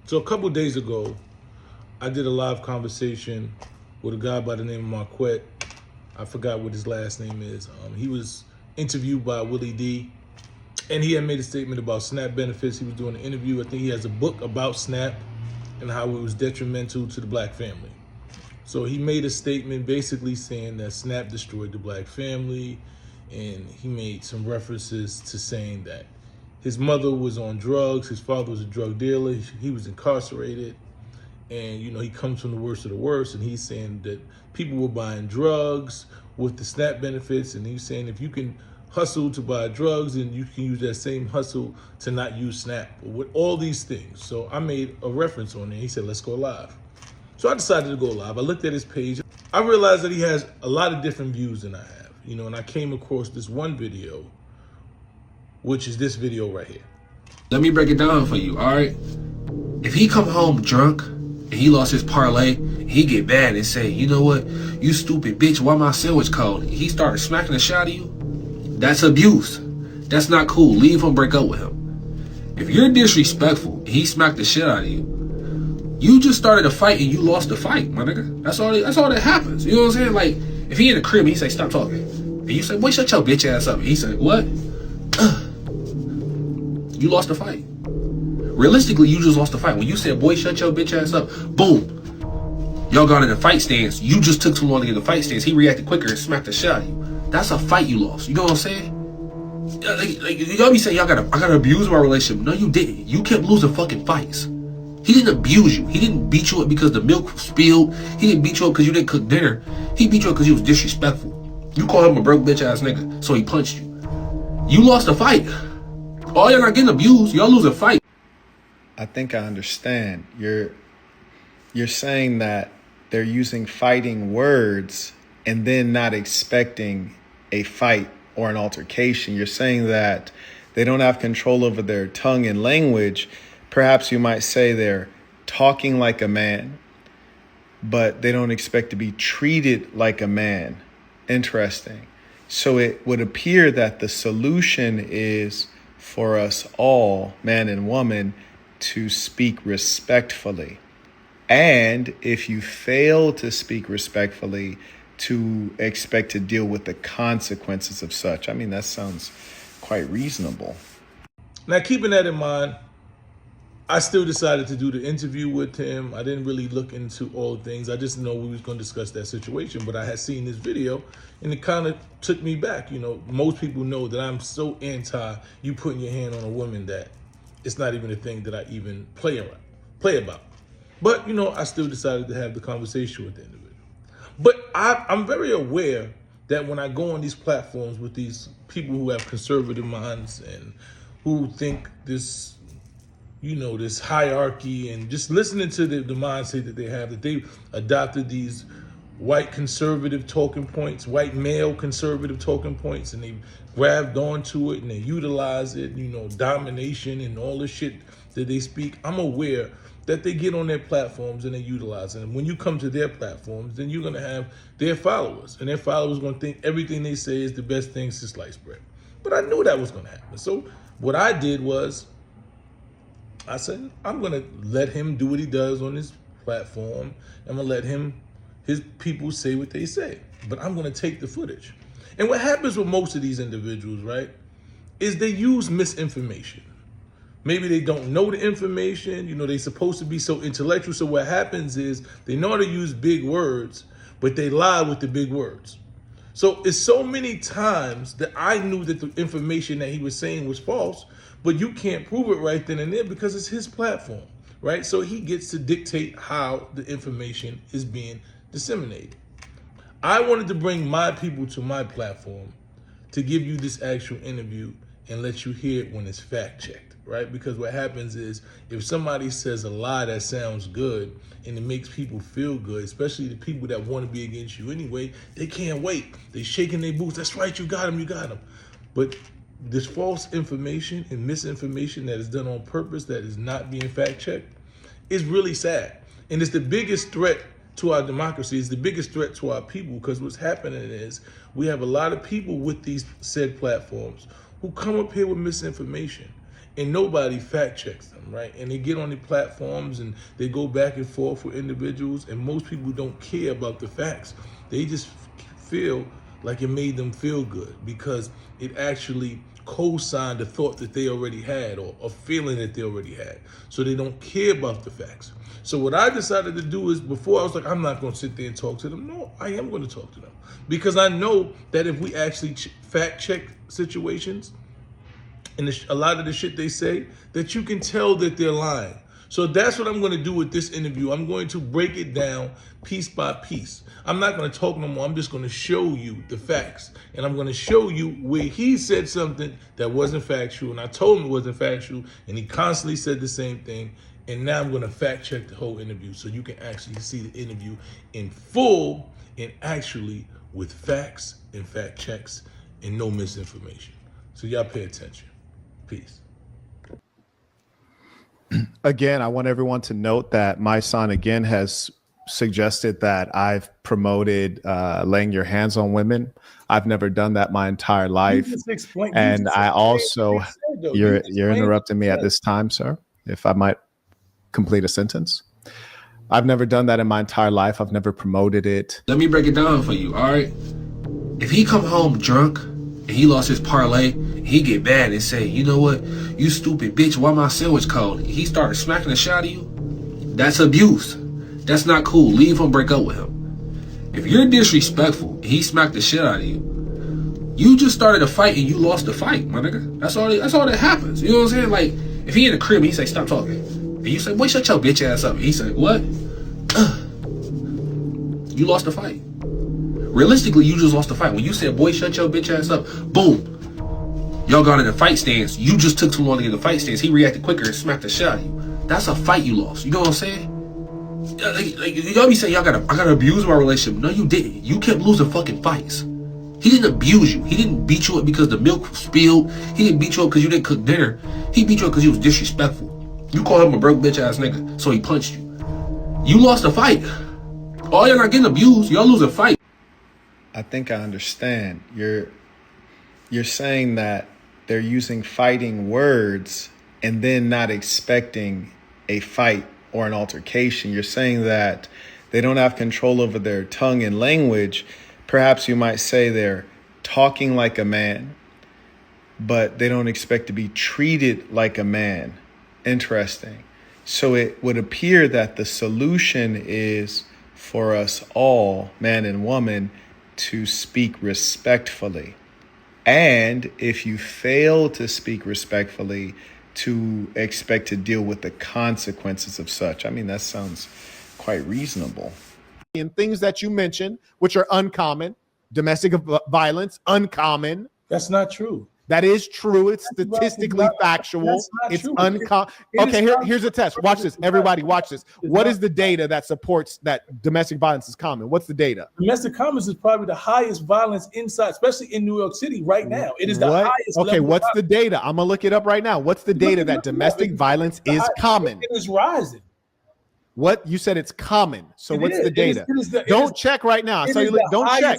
So a couple days ago, I did a live conversation with a guy by the name of Marquette. I forgot what his last name is. He was interviewed by Willie D, and he had made a statement about SNAP benefits. He was doing an interview. I think he has a book about SNAP and how it was detrimental to the black family. So he made a statement basically saying that SNAP destroyed the black family, and he made some references to saying that his mother was on drugs, his father was a drug dealer, he was incarcerated, and he comes from the worst of the worst, and he's saying that people were buying drugs with the SNAP benefits, and he's saying if you can hustle to buy drugs, and you can use that same hustle to not use SNAP, with all these things. So I made a reference on there. He said, let's go live. So I decided to go live. I looked at his page. I realized that he has a lot of different views than I have, and I came across this one video, which is this video right here. Let me break it down for you, all right? If he come home drunk and he lost his parlay, he get mad and say, you know what, you stupid bitch, why my sandwich cold? He started smacking the shit out of you. That's abuse. That's not cool. Leave him, break up with him. If you're disrespectful and he smacked the shit out of you, you just started a fight and you lost the fight, my nigga. That's all that happens. You know what I'm saying? Like, if he in the crib and he say, stop talking. And you say, boy, shut your bitch ass up. And he say, what? You lost the fight. Realistically, you just lost the fight. When you said, boy, shut your bitch ass up, boom. Y'all got in a fight stance. You just took too long to get in the fight stance. He reacted quicker and smacked the shit out of you. That's a fight you lost. You know what I'm saying? Like y'all be saying, I gotta abuse my relationship. No, you didn't. You kept losing fucking fights. He didn't abuse you. He didn't beat you up because the milk spilled. He didn't beat you up because you didn't cook dinner. He beat you up because he was disrespectful. You called him a broke bitch ass nigga, so he punched you. You lost a fight. All y'all not getting abused. Y'all lose a fight. I think I understand. You're saying that they're using fighting words and then not expecting a fight or an altercation. You're saying that they don't have control over their tongue and language. Perhaps you might say they're talking like a man, but they don't expect to be treated like a man. Interesting. So it would appear that the solution is for us all, man and woman, to speak respectfully. And if you fail to speak respectfully, to expect to deal with the consequences of such. I mean, that sounds quite reasonable. Now, keeping that in mind, I still decided to do the interview with him. I didn't really look into all the things. I just know we was going to discuss that situation, but I had seen this video and it kind of took me back. Most people know that I'm so anti you putting your hand on a woman that it's not even a thing that I even play about. But, I still decided to have the conversation with the individual. But I'm very aware that when I go on these platforms with these people who have conservative minds and who think this, this hierarchy, and just listening to the mindset that they have, that they've adopted these white conservative talking points, white male conservative talking points, and they've grabbed onto it and they utilize it, domination and all the shit that they speak. I'm aware that they get on their platforms and they utilize it. And when you come to their platforms, then you're going to have their followers, and their followers are going to think everything they say is the best thing since sliced bread. But I knew that was going to happen. So what I did was, I said, I'm going to let him do what he does on his platform. I'm going to let his people say what they say. But I'm going to take the footage. And what happens with most of these individuals, right, is they use misinformation. Maybe they don't know the information. They're supposed to be so intellectual. So what happens is they know how to use big words, but they lie with the big words. So it's so many times that I knew that the information that he was saying was false, but you can't prove it right then and there because it's his platform, right? So he gets to dictate how the information is being disseminated. I wanted to bring my people to my platform to give you this actual interview and let you hear it when it's fact checked, right? Because what happens is if somebody says a lie that sounds good and it makes people feel good, especially the people that want to be against you anyway, they can't wait. They shaking their boots. That's right, you got him. But this false information and misinformation that is done on purpose, that is not being fact checked, is really sad. And it's the biggest threat to our democracy. It's the biggest threat to our people, because what's happening is we have a lot of people with these said platforms who come up here with misinformation. and nobody fact checks them, right? And they get on the platforms and they go back and forth with individuals, and most people don't care about the facts. They just feel like it made them feel good because it actually co-signed a thought that they already had, or a feeling that they already had. So they don't care about the facts. So what I decided to do is, before I was like, I'm not going to sit there and talk to them. No, I am going to talk to them, because I know that if we actually fact check situations, and a lot of the shit they say, that you can tell that they're lying. So that's what I'm going to do with this interview. I'm going to break it down piece by piece. I'm not going to talk no more. I'm just going to show you the facts. And I'm going to show you where he said something that wasn't factual. And I told him it wasn't factual. And he constantly said the same thing. And now I'm going to fact check the whole interview so you can actually see the interview in full and actually with facts and fact checks and no misinformation. So y'all pay attention. Peace. Again, I want everyone to note that my son again has suggested that I've promoted laying your hands on women. I've never done that my entire life. And I also, you're interrupting me at this time, sir, if I might complete a sentence. I've never done that in my entire life. I've never promoted it. Let me break it down for you, all right? If he come home drunk and he lost his parlay, he get mad and say, you know what, you stupid bitch, why my sandwich cold? He started smacking the shit out of you. That's abuse. That's not cool. Leave him, break up with him. If you're disrespectful and he smacked the shit out of you, you just started a fight and you lost the fight, my nigga. That's all that happens. You know what I'm saying? Like, if he in the crib and he say, stop talking. And you say, boy, shut your bitch ass up. And he say, what? You lost the fight. Realistically, you just lost the fight. When you said, boy, shut your bitch ass up, boom. Y'all got in a fight stance. You just took too long to get in the fight stance. He reacted quicker and smacked the shit out of you. That's a fight you lost. You know what I'm saying? Like y'all be saying, I gotta abuse my relationship. No, you didn't. You kept losing fucking fights. He didn't abuse you. He didn't beat you up because the milk spilled. He didn't beat you up because you didn't cook dinner. He beat you up because he was disrespectful. You called him a broke bitch ass nigga, so he punched you. You lost a fight. Oh, y'all not getting abused. Y'all lose a fight. I think I understand. You're saying that they're using fighting words and then not expecting a fight or an altercation. You're saying that they don't have control over their tongue and language. Perhaps you might say they're talking like a man, but they don't expect to be treated like a man. Interesting. So it would appear that the solution is for us all, man and woman, to speak respectfully. And if you fail to speak respectfully, to expect to deal with the consequences of such. I mean, that sounds quite reasonable. And things that you mentioned, which are uncommon, domestic violence, uncommon. That's not true. That is true. It's statistically factual. It's uncommon. Okay, here's a test. Watch this. Everybody watch this. What is the data that supports that domestic violence is common? What's the data? Domestic violence is probably the highest violence inside, especially in New York City right now. It is the highest. Okay, what's the data? I'm going to look it up right now. What's the data that domestic violence is common? It is rising. What? You said it's common. So what's the data? Don't check right now. So don't check.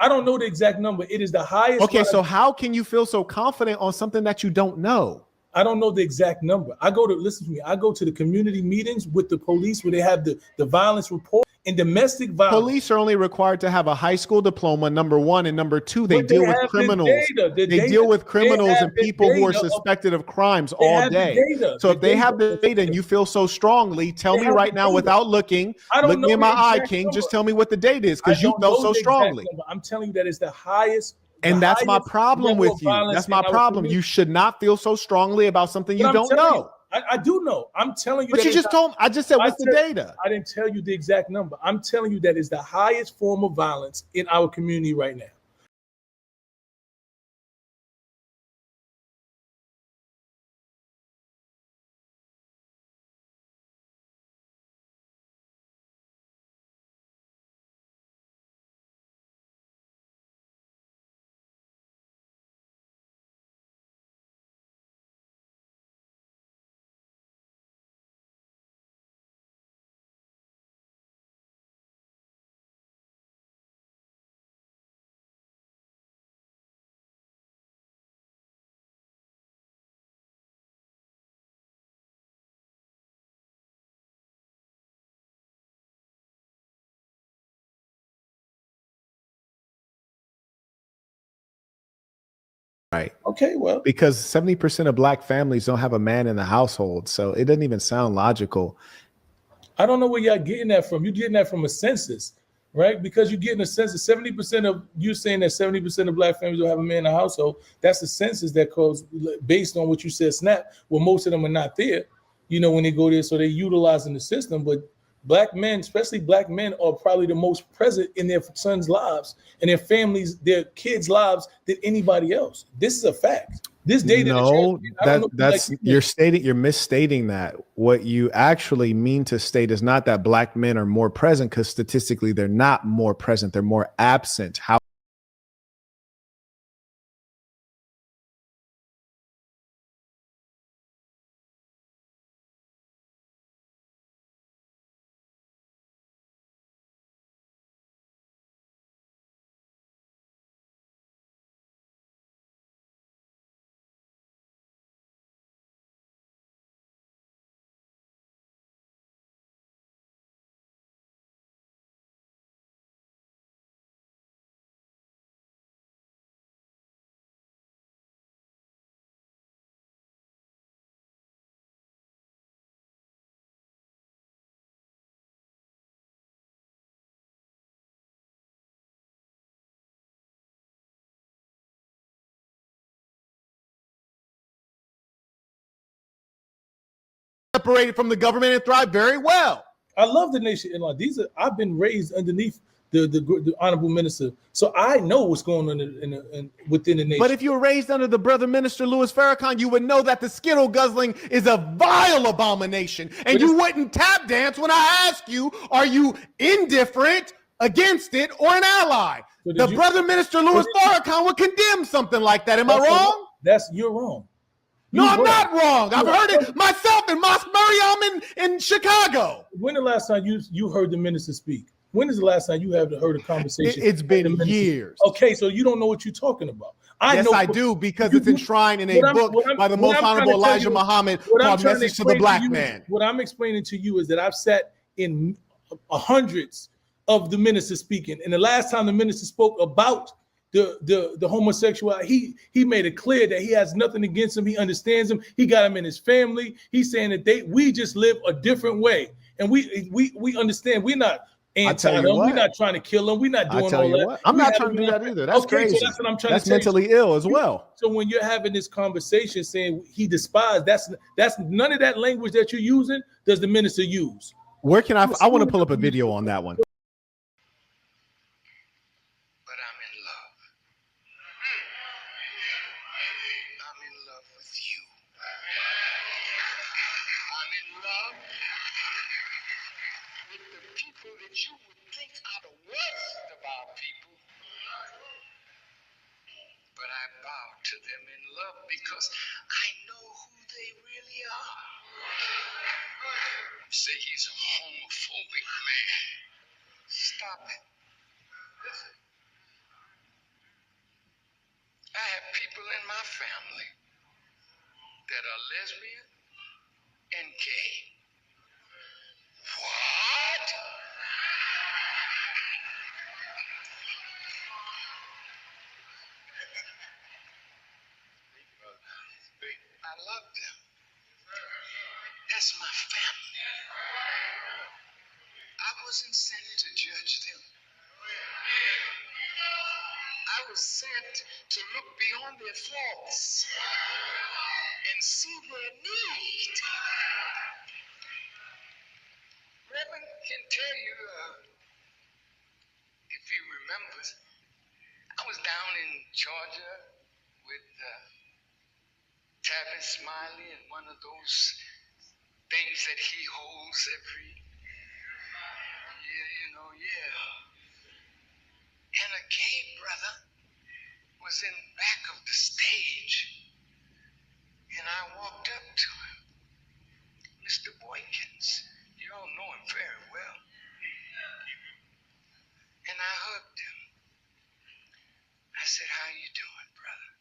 I don't know the exact number. It is the highest. Okay, so how can you feel so confident on something that you don't know? I don't know the exact number. Listen to me. I go to the community meetings with the police where they have the violence report. And domestic violence. Police are only required to have a high school diploma, number one, and number two, they deal with criminals. They deal with criminals and people who are suspected of crimes all day. So if they have the data and you feel so strongly, tell me right now without looking. Look me in my eye, King. Just tell me what the data is because you felt so strongly. I'm telling you that it's the highest. And that's my problem with you. That's my problem. You should not feel so strongly about something you don't know. I do know. I'm telling you. But you just told me. I just said, what's the data? I didn't tell you the exact number. I'm telling you that it's the highest form of violence in our community right now. Right. Okay, well, because 70% of black families don't have a man in the household, so it doesn't even sound logical. I don't know where y'all getting that from. You're getting that from a census, right? Because you're getting a census. 70% of you saying that 70% of black families will have a man in the household. That's the census that goes based on what you said, SNAP. Well, most of them are not there, when they go there, so they're utilizing the system. But black men, especially black men, are probably the most present in their sons' lives and their families, their kids' lives than anybody else. This is a fact. This data, No, that's you're misstating that. What you actually mean to state is not that black men are more present, because statistically they're not more present, they're more absent. How separated from the government and thrive very well. I love the nation in law. I've been raised underneath the honorable minister, so I know what's going on within the nation. But if you were raised under the brother minister Louis Farrakhan, you would know that the Skittle guzzling is a vile abomination, and you wouldn't tap dance when I ask you, are you indifferent, against it, or an ally? So brother minister Louis Farrakhan would condemn something like that. Am I wrong? You're wrong. No, I'm not wrong. I've heard it myself in Mosque Mariam in Chicago. When the last time you heard the minister speak? When is the last time you have heard a conversation? It's been years. Okay, so you don't know what you're talking about. Yes, I do, because it's enshrined in a book by the most honorable Elijah Muhammad called Message to the Black Man. What I'm explaining to you is that I've sat in hundreds of the ministers speaking, and the last time the minister spoke about the homosexuality, he made it clear that he has nothing against him. He understands him. He got him in his family. He's saying that we just live a different way, and we understand. We're not anti them. We're not trying to kill them. We're not doing all that. I'm not trying to do that either. That's crazy. So that's what I'm trying to say. That's mentally ill as well. So when you're having this conversation saying he despised, that's none of that language that you're using does the minister use. Where can I want to pull up a video on that one. That you would think are the worst of our people, but I bow to them in love because I know who they really are. You say he's a homophobic man. Stop it. Listen. I have people in my family that are lesbian and gay. What? I love them. That's my family. I wasn't sent to judge them. I was sent to look beyond their faults and see their need. Reverend can tell you, if he remembers, I was down in Georgia with Tavis Smiley and one of those things that he holds every year, And a gay brother was in back of the stage, and I walked up to him. Mr. Boykins, you all know him very well. And I hugged him. I said, how you doing, brother?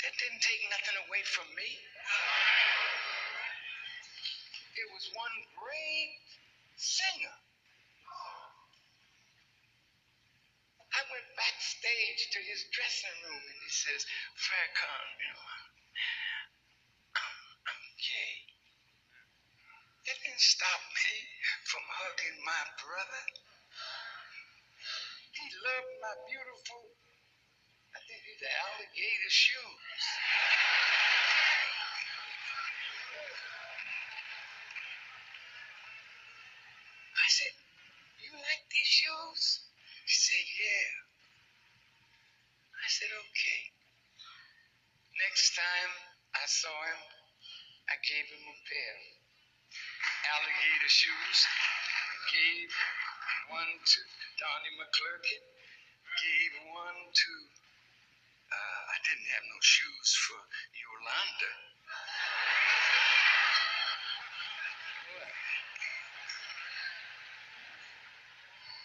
That didn't take nothing away from me. It was one great singer. I went backstage to his dressing room and he says, Farrakhan, I'm gay. It didn't stop me from hugging my brother. He loved my beautiful, I think these are alligator shoes. I said, you like these shoes? He said, yeah. I said, okay. Next time I saw him, I gave him a pair of alligator shoes. Gave one to Donnie McClurkin. Gave one to, I didn't have no shoes for Yolanda.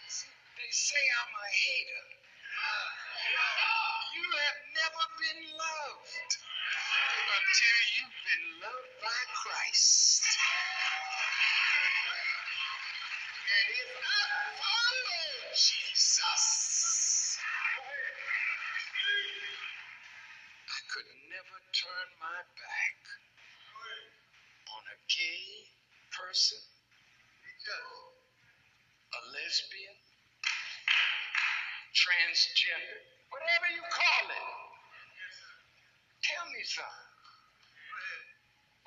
See, they say I'm a hater. You have never been loved until you've been loved by Christ. And if I follow Jesus, I could never turn my back on a gay person, a lesbian, transgender, whatever you call it. Tell me something.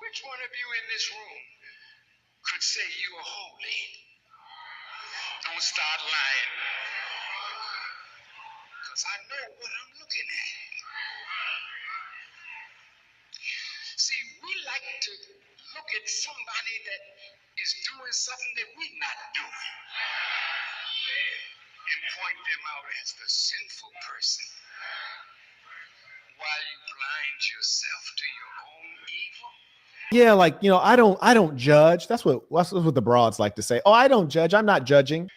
Which one of you in this room could say you are holy? Don't start lying. Because I know what I'm looking at. See, we like to look at somebody that is doing something that we're not doing and point them out as the sinful person while you blind yourself to your own evil. Yeah, like, I don't judge. That's what the broads like to say. Oh, I don't judge. I'm not judging.